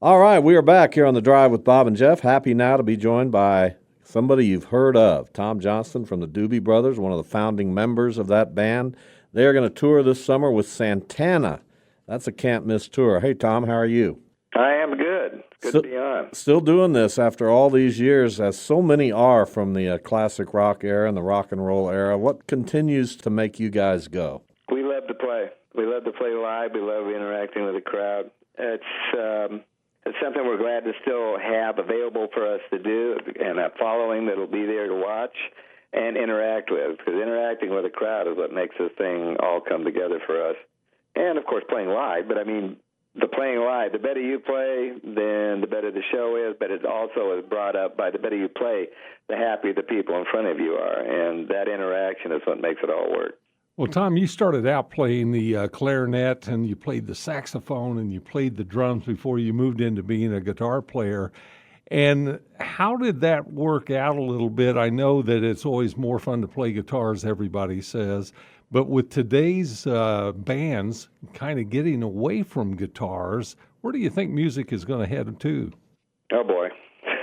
All right, we are back here on the Drive with Bob and Jeff. Happy now to be joined by somebody you've heard of, Tom Johnston from the Doobie Brothers, one of the founding members of that band. They are going to tour this summer with Santana. That's a can't-miss tour. Hey, Tom, how are you? I am good. Good to be on. Still doing this after all these years, as so many are from the classic rock era and the rock and roll era. What continues to make you guys go? We love to play. We love to play live. We love interacting with the crowd. It's something we're glad to still have available for us to do, and a following that'll be there to watch and interact with, because interacting with the crowd is what makes this thing all come together for us. And, of course, playing live, but, I mean, the playing live, the better you play, then the better the show is, but it also is brought up by the better you play, the happier the people in front of you are, and that interaction is what makes it all work. Well, Tom, you started out playing the clarinet, and you played the saxophone, and you played the drums before you moved into being a guitar player. And how did that work out a little bit? I know that it's always more fun to play guitars, everybody says, but with today's bands kind of getting away from guitars, where do you think music is going to head to? Oh, boy.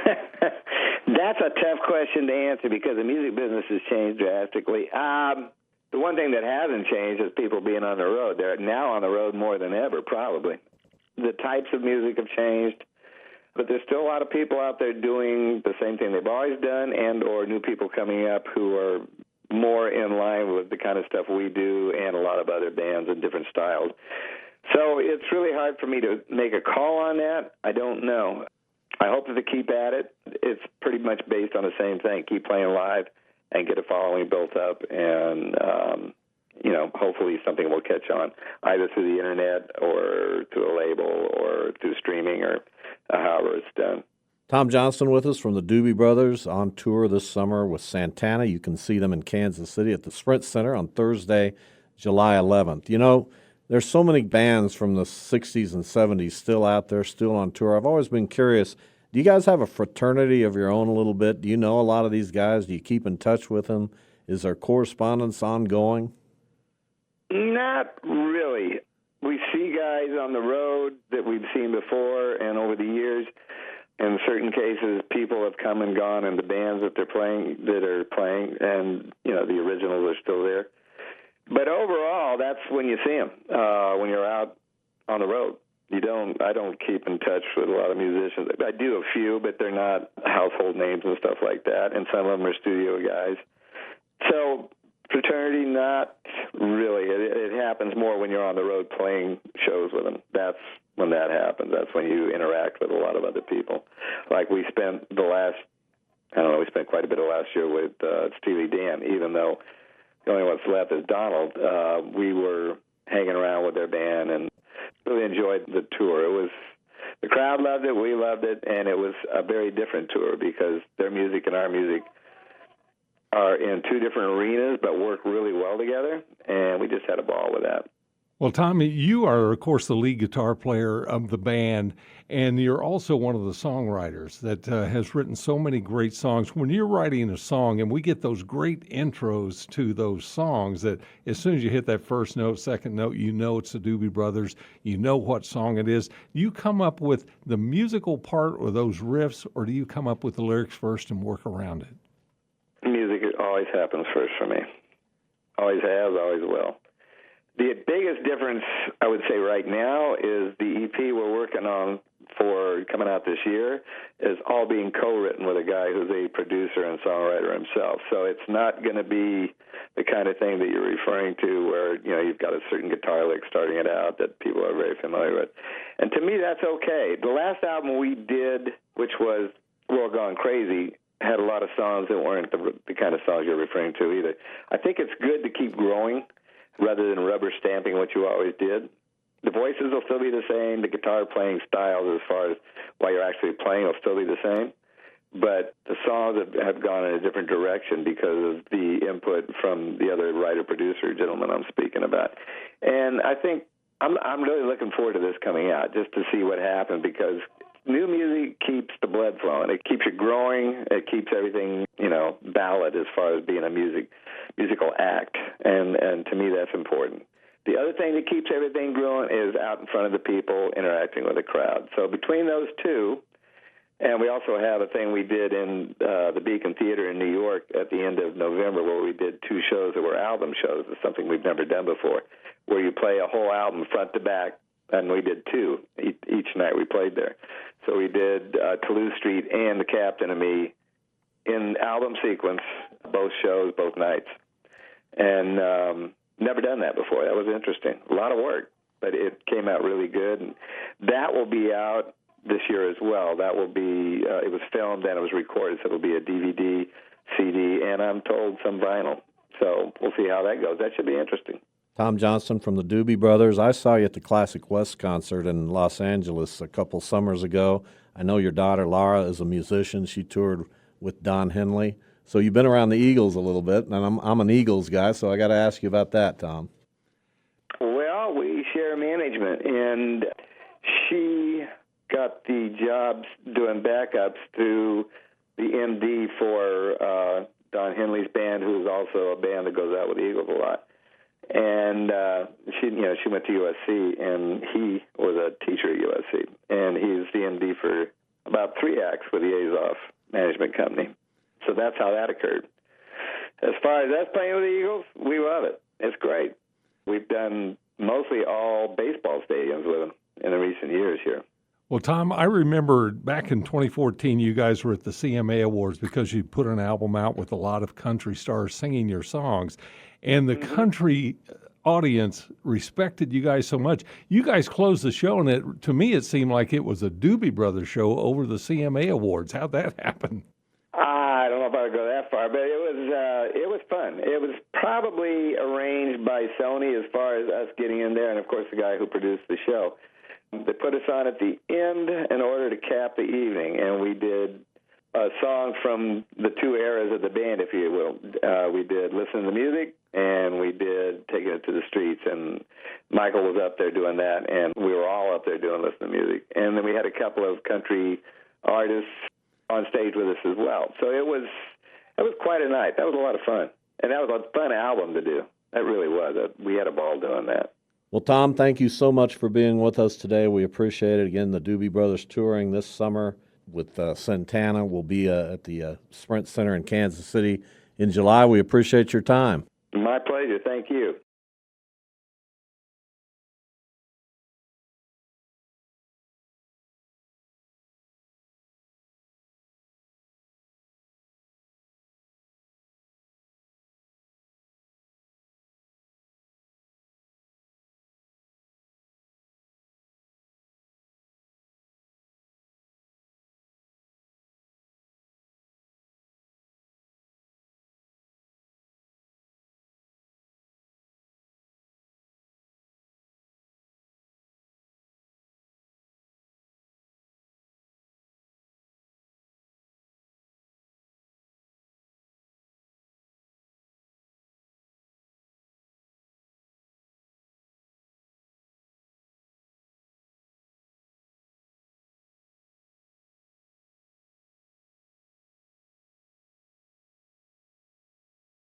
That's a tough question to answer because the music business has changed drastically. The one thing that hasn't changed is people being on the road. They're now on the road more than ever, probably. The types of music have changed, but there's still a lot of people out there doing the same thing they've always done, and or new people coming up who are more in line with the kind of stuff we do and a lot of other bands in different styles. So it's really hard for me to make a call on that. I don't know. I hope that they keep at it. It's pretty much based on the same thing, keep playing live and get a following built up, and hopefully something will catch on, either through the internet or through a label or through streaming or however it's done. Tom Johnston with us from the Doobie Brothers on tour this summer with Santana. You can see them in Kansas City at the Sprint Center on Thursday, July 11th. You know, there's so many bands from the 60s and 70s still out there, still on tour. I've always been curious, do you guys have a fraternity of your own a little bit? Do you know a lot of these guys? Do you keep in touch with them? Is there correspondence ongoing? Not really. We see guys on the road that we've seen before, and over the years, in certain cases, people have come and gone in the bands that are playing, and the originals are still there. But overall, that's when you see them, when you're out on the road. I don't keep in touch with a lot of musicians. I do a few, but they're not household names and stuff like that, and some of them are studio guys. So fraternity, not really. It happens more when you're on the road playing shows with them. That's when that happens. That's when you interact with a lot of other people. Like we spent we spent quite a bit of last year with Steely Dan, even though the only one's left is Donald. We were hanging around with their band and really enjoyed the tour. The crowd loved it, we loved it, and it was a very different tour because their music and our music are in two different arenas but work really well together, and we just had a ball with that. Well, Tommy, you are, of course, the lead guitar player of the band, and you're also one of the songwriters that has written so many great songs. When you're writing a song, and we get those great intros to those songs that as soon as you hit that first note, second note, you know it's the Doobie Brothers, you know what song it is. Do you come up with the musical part or those riffs, or do you come up with the lyrics first and work around it? Music always happens first for me. Always has, always will. The biggest difference, I would say right now, is the EP we're working on for coming out this year is all being co-written with a guy who's a producer and songwriter himself. So it's not going to be the kind of thing that you're referring to where, you've got a certain guitar lick starting it out that people are very familiar with. And to me, that's okay. The last album we did, which was World Gone Crazy, had a lot of songs that weren't the kind of songs you're referring to either. I think it's good to keep growing rather than rubber stamping what you always did. The voices will still be the same. The guitar playing styles as far as while you're actually playing will still be the same. But the songs have gone in a different direction because of the input from the other writer-producer gentleman I'm speaking about. And I think I'm really looking forward to this coming out just to see what happens because new music keeps the blood flowing. It keeps you growing. It keeps everything, ballad as far as being a musical act. And to me, that's important. The other thing that keeps everything growing is out in front of the people, interacting with the crowd. So between those two, and we also have a thing we did in the Beacon Theater in New York at the end of November where we did 2 shows that were album shows. It's something we've never done before, where you play a whole album front to back, and we did 2 each night we played there. So we did Toulouse Street and The Captain and Me in album sequence, both shows, both nights. And never done that before. That was interesting. A lot of work, but it came out really good. And that will be out this year as well. That will be, it was filmed and it was recorded, so it'll be a DVD, CD, and I'm told some vinyl. So we'll see how that goes. That should be interesting. Tom Johnston from the Doobie Brothers. I saw you at the Classic West concert in Los Angeles a couple summers ago. I know your daughter, Laura, is a musician. She toured with Don Henley. So you've been around the Eagles a little bit, and I'm an Eagles guy, so I got to ask you about that, Tom. Well, we share management, and she got the jobs doing backups to the MD for Don Henley's band, who's also a band that goes out with the Eagles a lot. And she went to USC, and he was a teacher at USC, and he's the MD for about 3 acts with the Azoff Management Company. So that's how that occurred. As far as us playing with the Eagles, we love it. It's great. We've done mostly all baseball stadiums with them in the recent years here. Well, Tom, I remember back in 2014, you guys were at the CMA Awards because you put an album out with a lot of country stars singing your songs. And the country audience respected you guys so much. You guys closed the show, and to me, it seemed like it was a Doobie Brothers show over the CMA Awards. How'd that happen? I don't know if I would go that far, but it was fun. It was probably arranged by Sony as far as us getting in there, and of course the guy who produced the show. They put us on at the end in order to cap the evening, and we did a song from the 2 eras of the band, if you will. We did Listen to the Music, and we did Taking It to the Streets, and Michael was up there doing that, and we were all up there doing Listen to Music. And then we had a couple of country artists on stage with us as well. So it was quite a night. That was a lot of fun. And that was a fun album to do. That really was. We had a ball doing that. Well, Tom, thank you so much for being with us today. We appreciate it. Again, the Doobie Brothers touring this summer with Santana. Will be at the Sprint Center in Kansas City in July. We appreciate your time. My pleasure. Thank you.